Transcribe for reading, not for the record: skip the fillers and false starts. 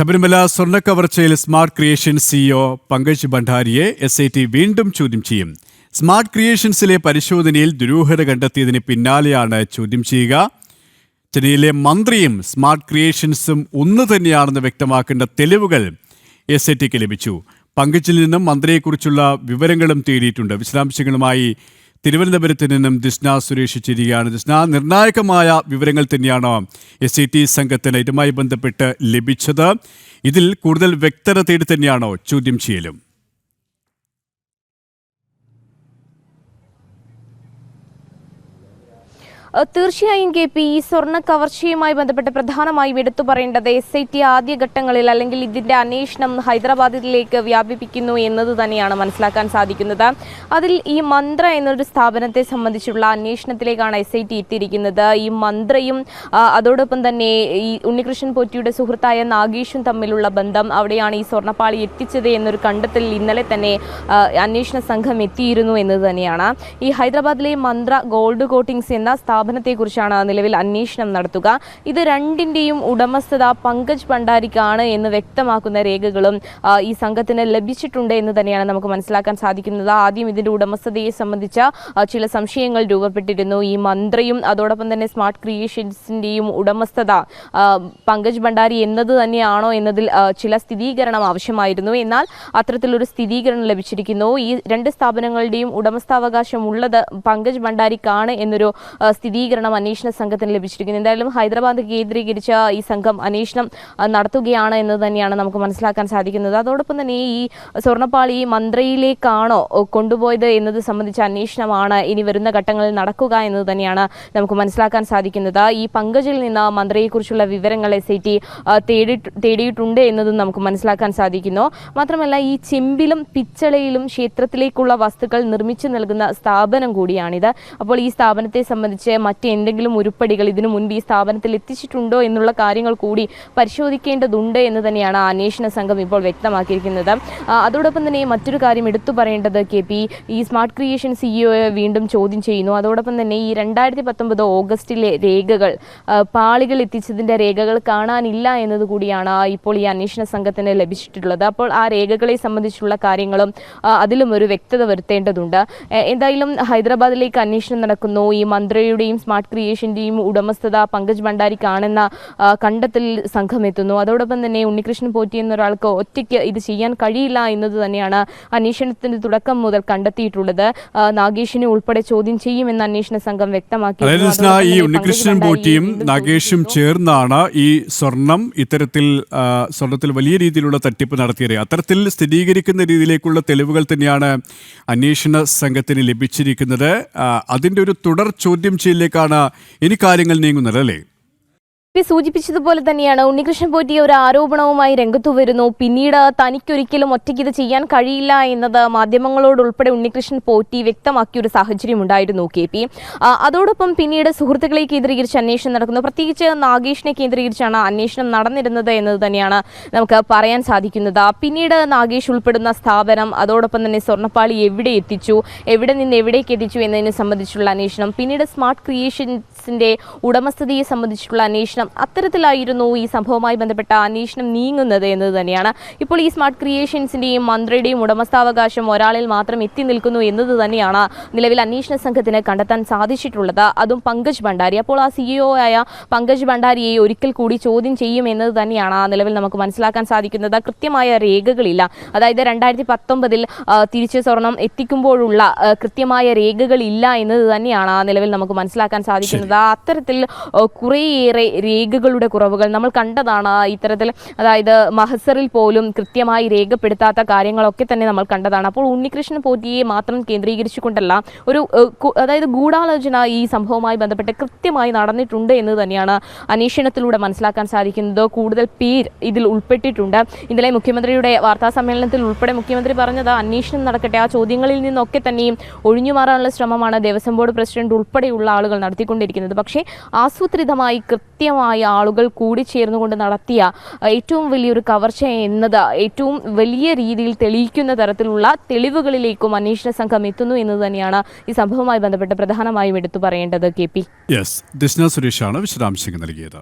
ശബരിമല സ്വർണ്ണക്കവർച്ചയിൽ smart creation CEO Pankaj ഭണ്ഡാരിയെ SIT വീണ്ടും ചോദ്യം ചെയ്യും. സ്മാർട്ട് ക്രിയേഷൻസിലെ പരിശോധനയിൽ ദുരൂഹത കണ്ടെത്തിയതിന് പിന്നാലെയാണ് ചോദ്യം ചെയ്യുക. ചെന്നൈയിലെ മന്ത്രിയും സ്മാർട്ട് ക്രിയേഷൻസും ഒന്ന് തന്നെയാണെന്ന് വ്യക്തമാക്കേണ്ട തെളിവുകൾ SITക്ക് ലഭിച്ചു. പങ്കജിൽ നിന്നും മന്ത്രിയെക്കുറിച്ചുള്ള വിവരങ്ങളും തേടിയിട്ടുണ്ട്. വിശദാംശങ്ങളുമായി തിരുവനന്തപുരത്ത് നിന്നും ദിസ്ന സുരേഷ് ചേരുകയാണ്. ദിസ്ന, നിർണായകമായ വിവരങ്ങൾ തന്നെയാണ് SIT സംഘത്തിന് ഇതുമായി ബന്ധപ്പെട്ട് ലഭിച്ചത്. ഇതിൽ കൂടുതൽ വ്യക്തത തേടി തന്നെയാണോ ചോദ്യം ചെയ്യലും? തീർച്ചയായും KP, ഈ സ്വർണ്ണ കവർച്ചയുമായി ബന്ധപ്പെട്ട് പ്രധാനമായും എടുത്തു പറയേണ്ടത് SIT ആദ്യഘട്ടങ്ങളിൽ അല്ലെങ്കിൽ ഇതിന്റെ അന്വേഷണം ഹൈദരാബാദിലേക്ക് വ്യാപിപ്പിക്കുന്നു എന്നത് തന്നെയാണ് മനസ്സിലാക്കാൻ സാധിക്കുന്നത്. അതിൽ ഈ മന്ത്ര എന്നൊരു സ്ഥാപനത്തെ സംബന്ധിച്ചുള്ള അന്വേഷണത്തിലേക്കാണ് SIT എത്തിയിരിക്കുന്നത്. ഈ മന്ത്രയും അതോടൊപ്പം തന്നെ ഈ ഉണ്ണികൃഷ്ണൻ പോറ്റിയുടെ സുഹൃത്തായ നാഗേഷും തമ്മിലുള്ള ബന്ധം, അവിടെയാണ് ഈ സ്വർണ്ണപ്പാളി എത്തിച്ചത് എന്നൊരു കണ്ടെത്തൽ ഇന്നലെ തന്നെ അന്വേഷണ സംഘം എത്തിയിരുന്നു എന്നത് തന്നെയാണ്. ഈ ഹൈദരാബാദിലെ മന്ത്ര ഗോൾഡ് കോട്ടിങ്സ് എന്ന സ്ഥാപനത്തെക്കുറിച്ചാണ് നിലവിൽ അന്വേഷണം നടത്തുക. ഇത് രണ്ടിന്റെയും ഉടമസ്ഥത പങ്കജ് ഭണ്ഡാരിക്കാണ് എന്ന് വ്യക്തമാക്കുന്ന രേഖകളും ഈ സംഘത്തിന് ലഭിച്ചിട്ടുണ്ട് എന്ന് തന്നെയാണ് നമുക്ക് മനസ്സിലാക്കാൻ സാധിക്കുന്നത്. ആദ്യം ഇതിന്റെ ഉടമസ്ഥതയെ സംബന്ധിച്ച ചില സംശയങ്ങൾ രൂപപ്പെട്ടിരുന്നു. ഈ മന്ത്രിയും അതോടൊപ്പം തന്നെ സ്മാർട്ട് ക്രിയേഷൻസിന്റെയും ഉടമസ്ഥത പങ്കജ് ഭണ്ഡാരി എന്നത് തന്നെയാണോ എന്നതിൽ ചില സ്ഥിരീകരണം ആവശ്യമായിരുന്നു. എന്നാൽ അത്തരത്തിലൊരു സ്ഥിരീകരണം ലഭിച്ചിരിക്കുന്നു. ഈ രണ്ട് സ്ഥാപനങ്ങളുടെയും ഉടമസ്ഥാവകാശം ഉള്ളത് പങ്കജ് ഭണ്ഡാരിക്കാണ് എന്നൊരു സ്ഥിരീകരണം അന്വേഷണ സംഘത്തിന് ലഭിച്ചിരിക്കുന്നു. എന്തായാലും ഹൈദരാബാദ് കേന്ദ്രീകരിച്ച് ഈ സംഘം അന്വേഷണം നടത്തുകയാണ് എന്ന് തന്നെയാണ് നമുക്ക് മനസ്സിലാക്കാൻ സാധിക്കുന്നത്. അതോടൊപ്പം തന്നെ ഈ സ്വർണ്ണപ്പാളി മന്ത്രിയിലേക്കാണോ കൊണ്ടുപോയത് എന്നത് സംബന്ധിച്ച അന്വേഷണമാണ് ഇനി വരുന്ന ഘട്ടങ്ങളിൽ നടക്കുക എന്നത് തന്നെയാണ് നമുക്ക് മനസ്സിലാക്കാൻ സാധിക്കുന്നത്. ഈ പങ്കജിൽ നിന്ന് മന്ത്രിയെക്കുറിച്ചുള്ള വിവരങ്ങൾ SIT തേടിയിട്ടുണ്ട് എന്നതും നമുക്ക് മനസ്സിലാക്കാൻ സാധിക്കുന്നു. മാത്രമല്ല, ഈ ചെമ്പിലും പിച്ചളയിലും ക്ഷേത്രത്തിലേക്കുള്ള വസ്തുക്കൾ നിർമ്മിച്ചു നൽകുന്ന സ്ഥാപനം കൂടിയാണിത്. അപ്പോൾ ഈ സ്ഥാപനത്തെ സംബന്ധിച്ച് മറ്റെന്തെങ്കിലും ഉരുപ്പടികൾ ഇതിനു മുൻപ് ഈ സ്ഥാപനത്തിൽ എത്തിച്ചിട്ടുണ്ടോ എന്നുള്ള കാര്യങ്ങൾ കൂടി പരിശോധിക്കേണ്ടതുണ്ട് എന്ന് തന്നെയാണ് അന്വേഷണ സംഘം ഇപ്പോൾ വ്യക്തമാക്കിയിരിക്കുന്നത്. അതോടൊപ്പം തന്നെ മറ്റൊരു കാര്യം എടുത്തു പറയേണ്ടത് KP, ഈ സ്മാർട്ട് ക്രിയേഷൻ സിഇഒയെ വീണ്ടും ചോദ്യം ചെയ്യുന്നു. അതോടൊപ്പം തന്നെ ഈ 2019 ഓഗസ്റ്റിലെ രേഖകൾ, പാളികൾ എത്തിച്ചതിന്റെ രേഖകൾ കാണാനില്ല എന്നത് കൂടിയാണ് ഇപ്പോൾ ഈ അന്വേഷണ സംഘത്തിന് ലഭിച്ചിട്ടുള്ളത്. അപ്പോൾ ആ രേഖകളെ സംബന്ധിച്ചുള്ള കാര്യങ്ങളും അതിലും ഒരു വ്യക്തത വരുത്തേണ്ടതുണ്ട്. എന്തായാലും ഹൈദരാബാദിലേക്ക് അന്വേഷണം നടക്കുന്നു. ഈ മന്ത്രിയുടെയും സ്മാർട്ട് ക്രിയേഷന്റെയും ഉടമസ്ഥത പങ്കജ് ഭണ്ഡാരിക്കാണെന്ന കണ്ടെത്തൽ സംഘം എത്തുന്നു. അതോടൊപ്പം തന്നെ ഉണ്ണികൃഷ്ണൻ പോറ്റി എന്നൊരാൾക്ക് ഒറ്റയ്ക്ക് ഇത് ചെയ്യാൻ കഴിയില്ല എന്നത് തന്നെയാണ് അന്വേഷണത്തിന്റെ തുടക്കം മുതൽ കണ്ടെത്തിയിട്ടുള്ളത്. നാഗേഷിനെ ഉൾപ്പെടെ ചോദ്യം ചെയ്യുമെന്ന് അന്വേഷണ സംഘം വ്യക്തമാക്കി. ഈ ഉണ്ണികൃഷ്ണൻ പോറ്റിയും നാഗേഷും ചേർന്നാണ് ഈ സ്വർണത്തിൽ വലിയ രീതിയിലുള്ള തട്ടിപ്പ് നടത്തിയത്. അത്തരത്തിൽ സ്ഥിരീകരിക്കുന്ന രീതിയിലേക്കുള്ള തെളിവുകൾ തന്നെയാണ് അന്വേഷണ സംഘത്തിന് ലഭിച്ചിരിക്കുന്നത്. അതിന്റെ ഒരു തുടർ ചോദ്യം ചെയ്യലിലേക്കാണ് ഇനി കാര്യങ്ങൾ നീങ്ങുന്നത്, അല്ലേ? സൂചിപ്പിച്ചതുപോലെ തന്നെയാണ് ഉണ്ണികൃഷ്ണൻ പോറ്റി ഒരു ആരോപണവുമായി രംഗത്തു വരുന്നു. പിന്നീട് തനിക്കൊരിക്കലും ഒറ്റയ്ക്ക് ഇത് ചെയ്യാൻ കഴിയില്ല എന്നത് മാധ്യമങ്ങളോടുൾപ്പെടെ ഉണ്ണികൃഷ്ണൻ പോറ്റി വ്യക്തമാക്കിയ ഒരു സാഹചര്യം ഉണ്ടായിരുന്നു KP. അതോടൊപ്പം പിന്നീട് സുഹൃത്തുക്കളെ കേന്ദ്രീകരിച്ച് അന്വേഷണം നടക്കുന്നു. പ്രത്യേകിച്ച് നാഗേഷിനെ കേന്ദ്രീകരിച്ചാണ് അന്വേഷണം നടന്നിരുന്നത് എന്നത് തന്നെയാണ് നമുക്ക് പറയാൻ സാധിക്കുന്നത്. പിന്നീട് നാഗേഷ് ഉൾപ്പെടുന്ന സ്ഥാപനം, അതോടൊപ്പം തന്നെ സ്വർണ്ണപ്പാളി എവിടെ എത്തിച്ചു, എവിടെ നിന്ന് എവിടേക്ക് എത്തിച്ചു എന്നതിനെ സംബന്ധിച്ചുള്ള അന്വേഷണം, പിന്നീട് സ്മാർട്ട് ക്രിയേഷൻസിന്റെ ഉടമസ്ഥതയെ സംബന്ധിച്ചുള്ള അന്വേഷണം, അത്തരത്തിലായിരുന്നു ഈ സംഭവവുമായി ബന്ധപ്പെട്ട അന്വേഷണം നീങ്ങുന്നത് എന്നത് തന്നെയാണ്. ഇപ്പോൾ ഈ സ്മാർട്ട് ക്രിയേഷൻസിന്റെയും മന്ത്രിയുടെയും ഉടമസ്ഥാവകാശം ഒരാളിൽ മാത്രം എത്തി നിൽക്കുന്നു എന്നത് തന്നെയാണ് നിലവിൽ അന്വേഷണ സംഘത്തിന് കണ്ടെത്താൻ സാധിച്ചിട്ടുള്ളത്, അതും പങ്കജ് ഭണ്ഡാരി. അപ്പോൾ ആ CEO ആയ പങ്കജ് ഭണ്ഡാരിയെ ഒരിക്കൽ കൂടി ചോദ്യം ചെയ്യും എന്നത് തന്നെയാണ് നിലവിൽ നമുക്ക് മനസ്സിലാക്കാൻ സാധിക്കുന്നത്. കൃത്യമായ രേഖകളില്ല. അതായത് 2019 തിരിച്ച് സ്വർണം എത്തിക്കുമ്പോഴുള്ള കൃത്യമായ രേഖകളില്ല എന്നത് തന്നെയാണ് നിലവിൽ നമുക്ക് മനസ്സിലാക്കാൻ സാധിക്കുന്നത്. അത്തരത്തിൽ കുറേയേറെ രേഖകളുടെ കുറവുകൾ നമ്മൾ കണ്ടതാണ്. ഇത്തരത്തിൽ അതായത് മഹസറിൽ പോലും കൃത്യമായി രേഖപ്പെടുത്താത്ത കാര്യങ്ങളൊക്കെ തന്നെ നമ്മൾ കണ്ടതാണ്. അപ്പോൾ ഉണ്ണികൃഷ്ണൻ പോറ്റിയെ മാത്രം കേന്ദ്രീകരിച്ചുകൊണ്ടല്ല, അതായത് ഗൂഢാലോചന ഈ സംഭവവുമായി ബന്ധപ്പെട്ട് കൃത്യമായി നടന്നിട്ടുണ്ട് എന്ന് തന്നെയാണ് അന്വേഷണത്തിലൂടെ മനസ്സിലാക്കാൻ സാധിക്കുന്നത്. കൂടുതൽ പേർ ഇതിൽ ഉൾപ്പെട്ടിട്ടുണ്ട്. ഇന്നലെ മുഖ്യമന്ത്രിയുടെ വാർത്താ സമ്മേളനത്തിൽ ഉൾപ്പെടെ മുഖ്യമന്ത്രി പറഞ്ഞത് അന്വേഷണം നടക്കട്ടെ, ആ ചോദ്യങ്ങളിൽ നിന്നൊക്കെ തന്നെയും ഒഴിഞ്ഞു മാറാനുള്ള ശ്രമമാണ് ദേവസ്വം ബോർഡ് പ്രസിഡന്റ് ഉൾപ്പെടെയുള്ള ആളുകൾ നടത്തിക്കൊണ്ടിരിക്കുന്നത്. പക്ഷേ ആസൂത്രിതമായി കൃത്യമായ ആളുകൾ കൂടിച്ചേർന്നുകൊണ്ട് നടത്തിയ ഏറ്റവും വലിയൊരു കവർച്ച എന്നത് ഏറ്റവും വലിയ രീതിയിൽ തെളിയിക്കുന്ന തരത്തിലുള്ള തെളിവുകളിലേക്കും അന്വേഷണ സംഘം എത്തുന്നു എന്നത് തന്നെയാണ് ഈ സംഭവവുമായി ബന്ധപ്പെട്ട് പ്രധാനമായും എടുത്തു പറയേണ്ടത്. KP, ദിസ്ന സുരേഷാണ് വിശദാംശങ്ങൾ നൽകിയത്.